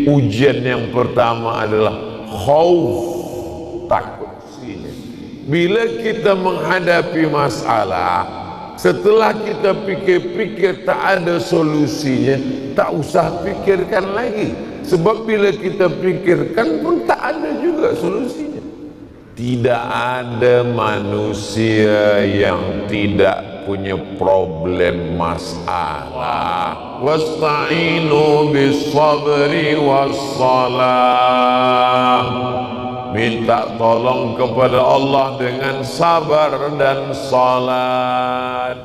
ujian yang pertama adalah khauf, takut. Bila kita menghadapi masalah, setelah kita pikir-pikir tak ada solusinya, tak usah pikirkan lagi. Sebab bila kita pikirkan pun tak ada juga solusinya. Tidak ada manusia yang tidak punya problem masalah. Wasta'inu bis-sabri was-salah. Minta tolong kepada Allah dengan sabar dan salat.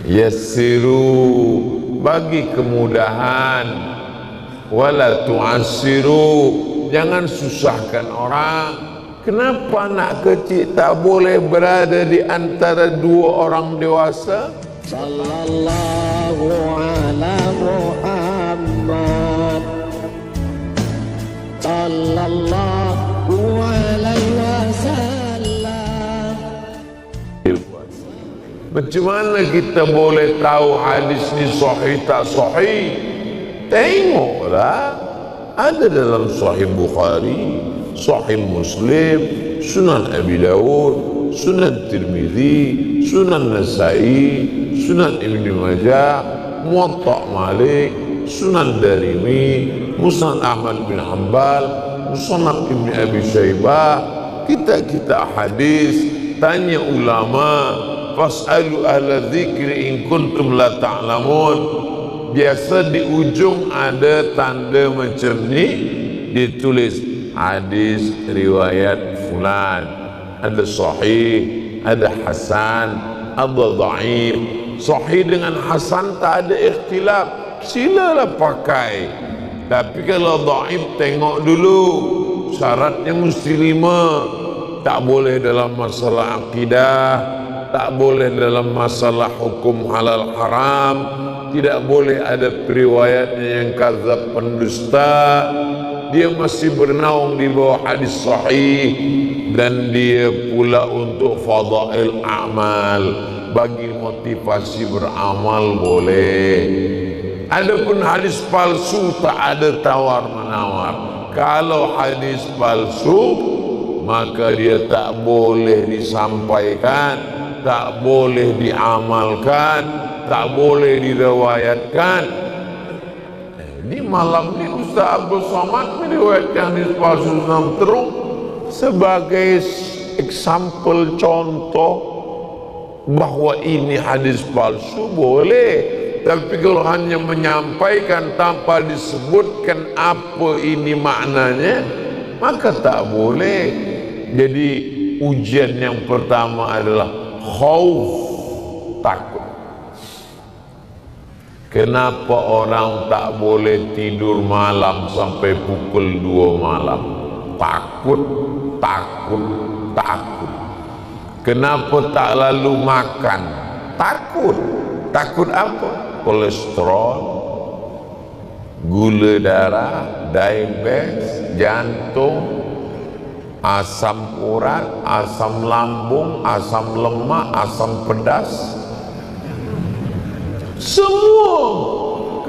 Yassiru, bagi kemudahan. Wala tu'assiru, jangan susahkan orang. Kenapa anak kecil tak boleh berada di antara dua orang dewasa? Sallallahu ala Muhammad, sallallahu alaihi wasallam. Macam mana kita boleh tahu hadis ni sahih tak sahih? Tengoklah, ada dalam Sahih Bukhari, Sahih Muslim, Sunan Abi Dawud, Sunan Tirmizi, Sunan Nasai, Sunan Ibn Majah, Muwatta Malik, Sunan Darimi, Musnad Ahmad bin Hanbal, Musnad Ibn Abi Shaybah. Kita hadis, tanya ulama, fas'alu ahla dzikri in kuntum la ta'lamun. Biasa di ujung ada tanda macam ni, ditulis hadis riwayat fulan, ada sahih, ada hasan, ada dhaif. Sahih dengan hasan tak ada ikhtilaf, silalah pakai. Tapi kalau dhaif, tengok dulu syaratnya mesti 5. Tak boleh dalam masalah akidah, tak boleh dalam masalah hukum halal haram, tidak boleh ada periwayatnya yang kadzab, pendusta. Dia masih bernaung di bawah hadis sahih, dan dia pula untuk fadail amal, bagi motivasi beramal boleh. Adapun hadis palsu tak ada tawar menawar. Kalau hadis palsu, maka dia tak boleh disampaikan, tak boleh diamalkan, tak boleh diriwayatkan. Di malam ni Ustaz Abdul Somad meriwayatkan hadis palsu enam terung sebagai example, contoh bahawa ini hadis palsu boleh. Tapi kalau hanya menyampaikan tanpa disebutkan apa ini maknanya, maka tak boleh. Jadi ujian yang pertama adalah khauf, takut. Kenapa orang tak boleh tidur malam sampai pukul 2 malam? Takut, takut, takut. Kenapa tak lalu makan? Takut. Takut apa? Kolesterol, gula darah, diabetes, jantung, asam urat, asam lambung, asam lemak, asam pedas. Semua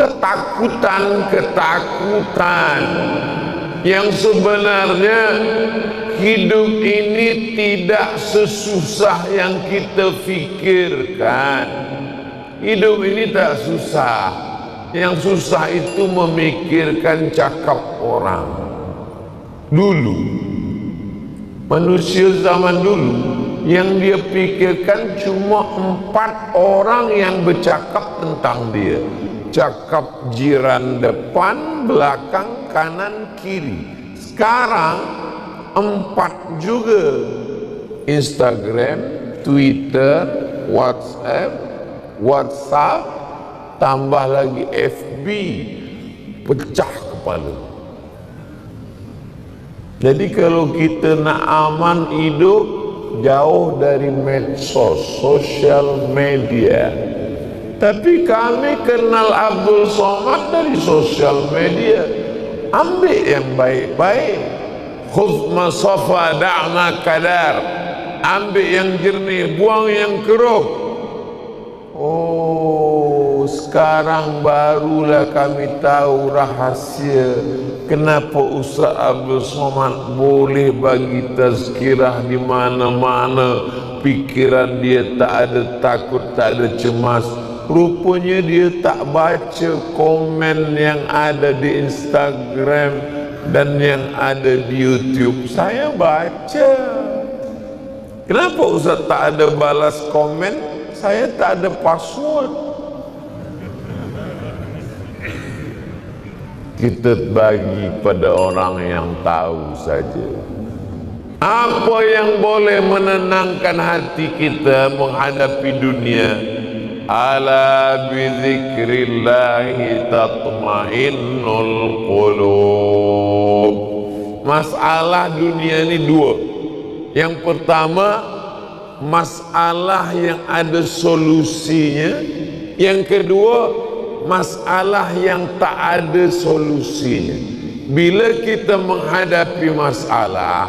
ketakutan yang sebenarnya hidup ini tidak sesusah yang kita fikirkan. Hidup ini tak susah. Yang susah itu memikirkan cakap orang. Dulu, manusia zaman dulu, yang dia pikirkan cuma 4 orang yang bercakap tentang dia. Cakap jiran depan, belakang, kanan, kiri. Sekarang 4 juga. Instagram, Twitter, WhatsApp, tambah lagi FB. Pecah kepala. Jadi kalau kita nak aman hidup, jauh dari medsos, sosial media. Tapi kami kenal Abdul Somad dari sosial media. Ambil yang baik-baik. Khudh ma safa da'ma kadar. Ambil yang jernih, buang yang keruh. Oh, sekarang sekarang barulah kami tahu rahasia kenapa Ustaz Abdul Somad boleh bagi tazkirah di mana-mana. Pikiran dia tak ada takut, tak ada cemas. Rupanya dia tak baca komen yang ada di Instagram dan yang ada di YouTube. Saya baca. Kenapa Ustaz tak ada balas komen? Saya tak ada password. Kita bagi pada orang yang tahu saja. Apa yang boleh menenangkan hati kita menghadapi dunia? Ala bizikrillahi tatma'innul qulub. Masalah dunia ini dua. Yang pertama, masalah yang ada solusinya. Yang kedua, masalah yang tak ada solusinya. Bila kita menghadapi masalah,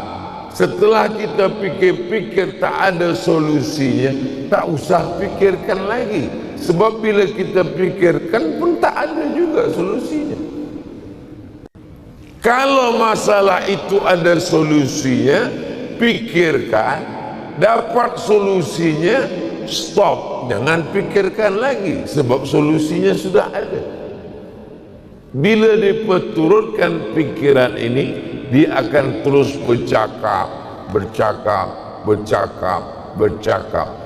setelah kita pikir-pikir tak ada solusinya, tak usah pikirkan lagi. Sebab bila kita pikirkan pun tak ada juga solusinya. Kalau masalah itu ada solusinya, pikirkan, dapat solusinya, stop, jangan pikirkan lagi, sebab solusinya sudah ada. Bila diperturutkan pikiran ini, dia akan terus bercakap.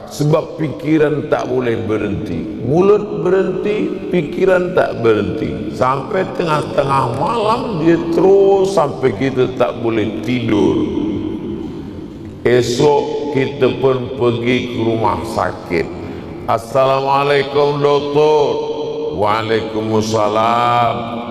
Sebab pikiran tak boleh berhenti. Mulut berhenti, pikiran tak berhenti. Sampai tengah-tengah malam dia terus sampai kita tak boleh tidur. Esok kita pun pergi ke rumah sakit. Assalamualaikum doktor. Waalaikumsalam.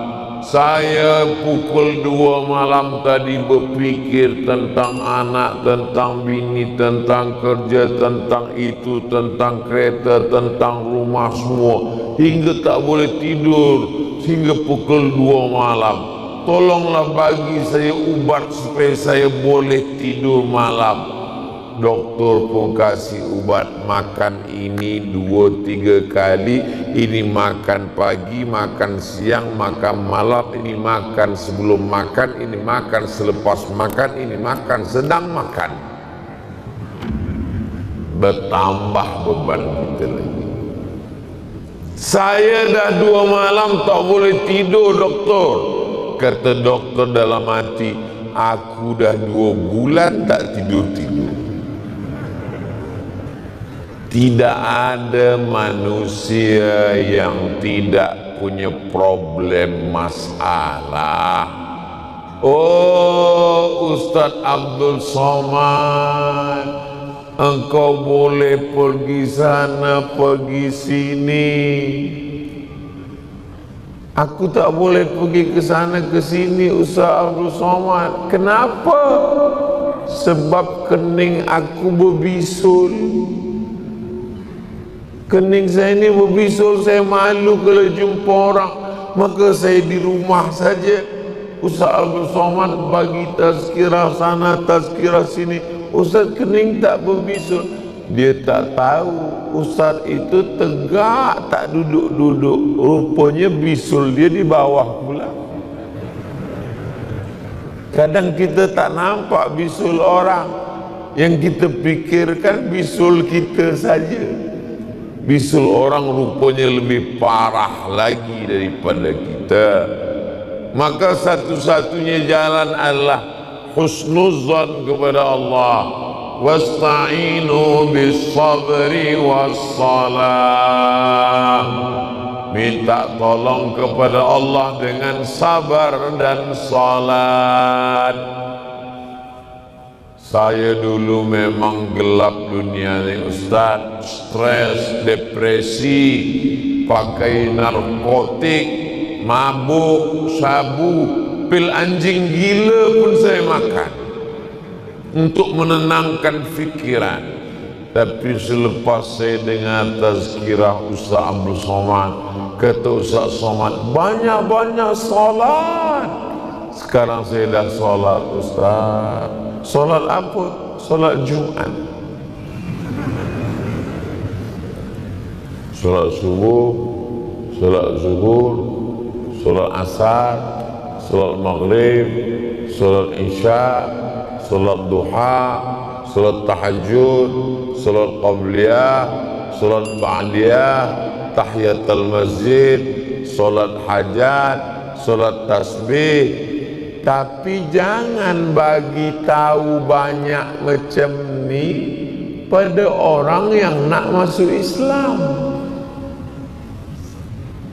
Saya pukul 2 malam tadi berfikir tentang anak, tentang bini, tentang kerja, tentang itu, tentang kereta, tentang rumah semua. Hingga tak boleh tidur, hingga pukul 2 malam. Tolonglah bagi saya ubat supaya saya boleh tidur malam. Doktor pun kasih ubat, makan ini 2-3 kali. Ini makan pagi, makan siang, makan malam. Ini makan sebelum makan, ini makan selepas makan, ini makan sedang makan. Bertambah beban kita lagi. Saya dah 2 malam tak boleh tidur doktor. Kata doktor dalam hati, aku dah 2 bulan tak tidur-tidur. Tidak ada manusia yang tidak punya problem masalah. Oh Ustaz Abdul Somad, engkau boleh pergi sana, pergi sini. Aku tak boleh pergi ke sana, ke sini Ustaz Abdul Somad. Kenapa? Sebab kening aku berbisul. Kening saya ini berbisul, saya malu kalau jumpa orang. Maka saya di rumah saja. Ustaz Abdul Somad bagi tazkirah sana, tazkirah sini. Ustaz kening tak berbisul. Dia tak tahu Ustaz itu tegak, tak duduk-duduk. Rupanya bisul dia di bawah pula. Kadang kita tak nampak bisul orang. Yang kita pikirkan bisul kita saja. Bisul orang rupanya lebih parah lagi daripada kita. Maka satu-satunya jalan adalah husnuzan kepada Allah. Wasta'inu bis sabri was salah. Minta tolong kepada Allah dengan sabar dan salat. Saya dulu memang gelap dunia ni Ustaz. Stres, depresi, pakai narkotik, mabuk, sabu, pil anjing gila pun saya makan untuk menenangkan fikiran. Tapi selepas saya dengar tazkirah Ustaz Abdul Somad, kata Ustaz Somad, banyak-banyak solat. Sekarang saya dah solat Ustaz. Solat apa? Solat Jumat. Solat subuh, solat zuhur, solat asar, solat maghrib, solat isya, solat duha, solat tahajud, solat qabliyah, solat ba'diyah, tahiyatul masjid, solat hajat, solat tasbih. Tapi jangan bagi tahu banyak macam ni pada orang yang nak masuk Islam.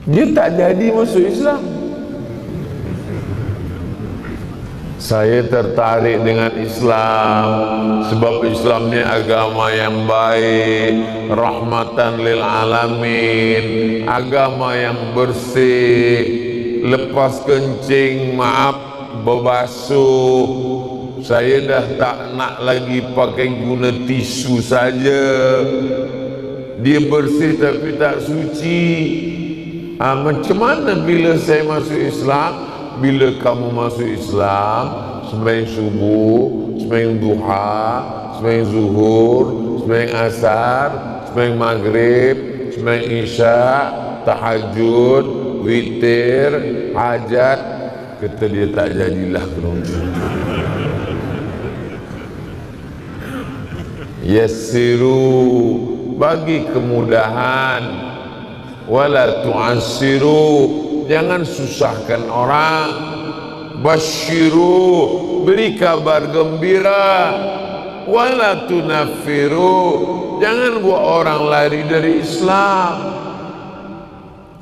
Dia tak jadi masuk Islam. Saya tertarik dengan Islam sebab Islam ni agama yang baik, rahmatan lil alamin, agama yang bersih, lepas kencing maaf berbasuh. Saya dah tak nak lagi pakai guna tisu saja. Dia bersih tapi tak suci. Macam mana bila saya masuk Islam? Bila kamu masuk Islam, sembahyang subuh, sembahyang duha, sembahyang zuhur, sembahyang asar, sembahyang maghrib, sembahyang isya, tahajud, witir, hajat. Kata dia tak jadilah keruncun. Yassiru, bagi kemudahan, wala tu'assiru, jangan susahkan orang. Basyiru, beri kabar gembira. Wala tunaffiru, jangan buat orang lari dari Islam.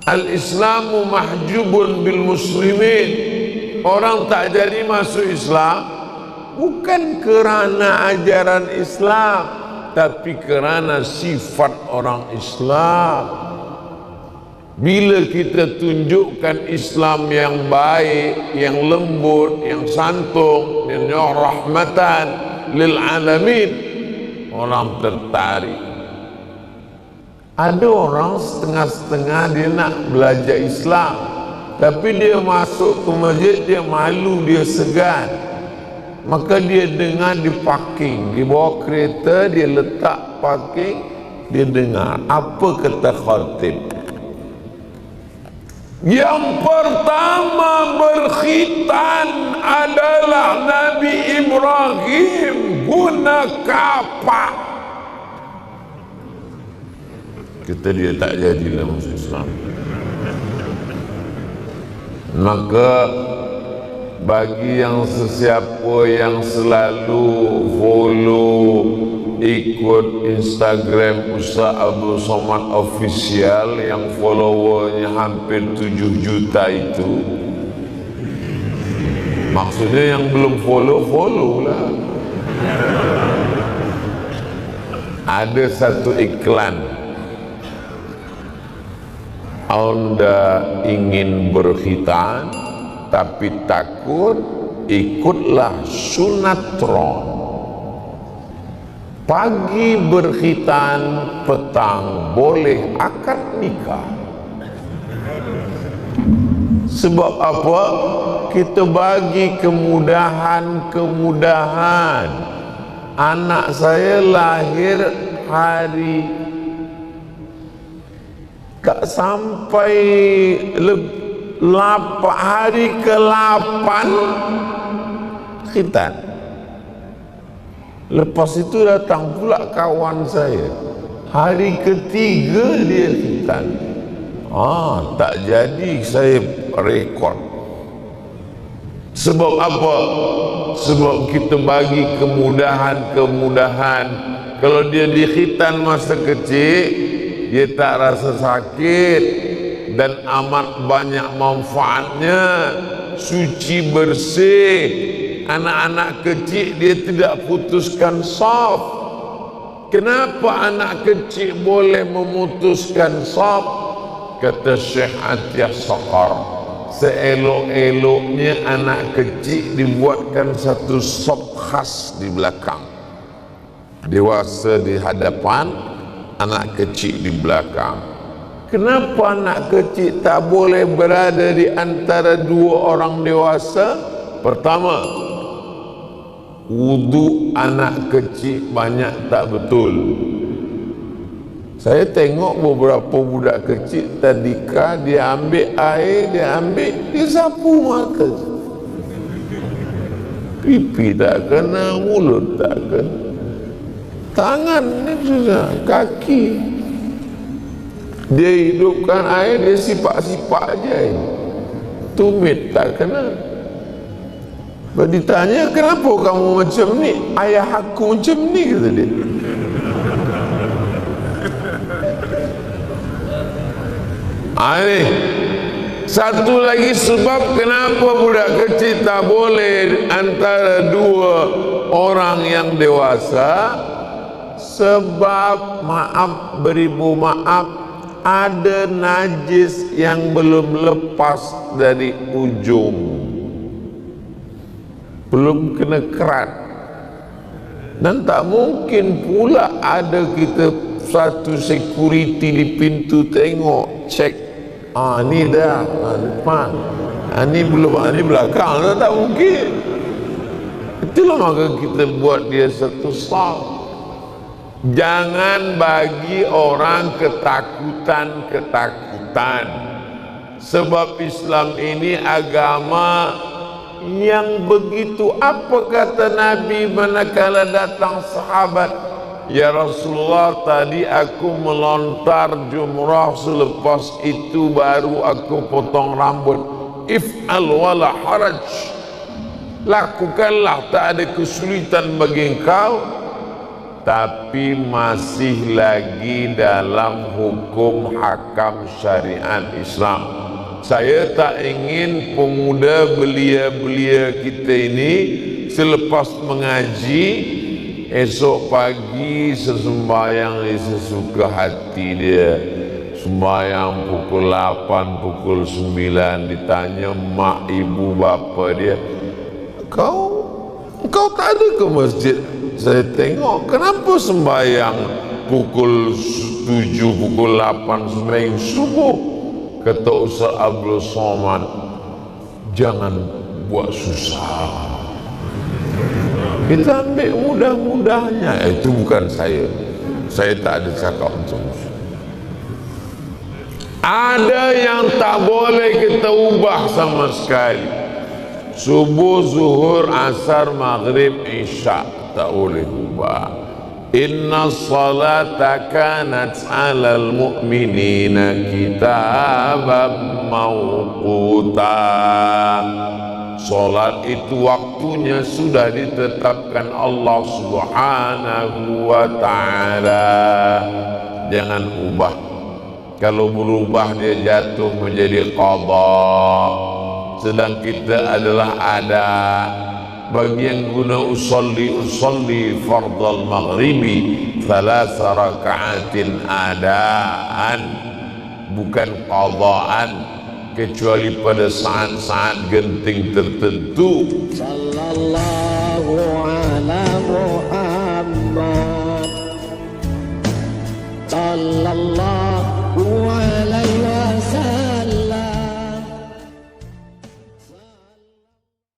Al-Islamu mahjubun bil muslimin. Orang tak jadi masuk Islam bukan kerana ajaran Islam, tapi kerana sifat orang Islam. Bila kita tunjukkan Islam yang baik, yang lembut, yang santun, yang rahmatan lil alamin, orang tertarik. Ada orang setengah-setengah dia nak belajar Islam, tapi dia masuk ke masjid, dia malu, dia segan. Maka dia dengar di parking, di bawah kereta dia letak parking, dia dengar apa kata khatib. Yang pertama berkhitan adalah Nabi Ibrahim guna kapak. Kita dia tak jadilah masuk Islam. Maka bagi yang sesiapa yang selalu follow, ikut Instagram Ustaz Abdul Somad Official yang followernya hampir 7 juta itu, maksudnya yang belum follow lah. Ada satu iklan, Anda ingin berkhitan tapi takut, ikutlah sunatron. Pagi berkhitan, petang boleh akad nikah. Sebab apa? Kita bagi kemudahan. Anak saya lahir hari tak sampai hari ke-8 khitan. Lepas itu datang pula kawan saya, hari ke-3 dia khitan. Tak jadi saya rekod. Sebab apa? Sebab kita bagi kemudahan. Kalau dia dikhitan masa kecil, dia tak rasa sakit dan amat banyak manfaatnya. Suci, bersih. Anak-anak kecil dia tidak putuskan saf. Kenapa anak kecil boleh memutuskan saf? Kata Syekh Atiyah Saqar, seelok-eloknya anak kecil dibuatkan satu saf khas di belakang, dewasa di hadapan, anak kecil di belakang. Kenapa anak kecil tak boleh berada di antara dua orang dewasa? Pertama, wudu anak kecil banyak tak betul. Saya tengok beberapa budak kecil tadika, dia ambil air, dia sapu mata. Pipi tak kena, mulut tak kena, tangan ni sudah, kaki. Dia hidupkan air, dia sipak-sipak je. Tumit tak kena. Ditanya, kenapa kamu macam ni? Ayah aku macam ni, kata dia. Ini satu lagi sebab kenapa budak kecil tak boleh antara dua orang yang dewasa. Sebab maaf beribu maaf, ada najis yang belum lepas dari ujung, belum kena kerat. Dan tak mungkin pula ada kita satu security di pintu tengok, cek, ni dah depan, ni belum, ni belakang. Tak mungkin. Itulah maka kita buat dia satu saf. Jangan bagi orang ketakutan. Sebab Islam ini agama yang begitu. Apa kata Nabi manakala datang sahabat, ya Rasulullah, tadi aku melontar jumrah, selepas itu baru aku potong rambut. If'al wala haraj, lakukanlah, tak ada kesulitan bagi engkau. Tapi masih lagi dalam hukum hakam syariat Islam. Saya tak ingin pemuda belia-belia kita ini selepas mengaji, esok pagi sesembayang sesuka hati dia, sembayang pukul 8, pukul 9, ditanya mak ibu bapa dia, kau tak ada ke masjid? Saya tengok, kenapa sembayang pukul 7, pukul 8 sembahyang subuh? Kata Ustaz Abdul Somad, jangan buat susah, kita ambil mudah-mudahnya. Itu bukan saya tak ada cakap macam itu. Ada yang tak boleh kita ubah sama sekali. Subuh, zuhur, asar, maghrib, isya tak boleh ubah. Inna salata kanat alal mu'minina kitaban mawquta. Salat itu waktunya sudah ditetapkan Allah Subhanahu wa ta'ala. Jangan ubah. Kalau berubah dia jatuh menjadi qadha. Sedang kita adalah ada. Bagi yang guna usalli fardal maghribi 3 raka'atin adaan, bukan qadaan, kecuali pada saat-saat genting tertentu. Sallallahu ala Muhammad, sallallahu ala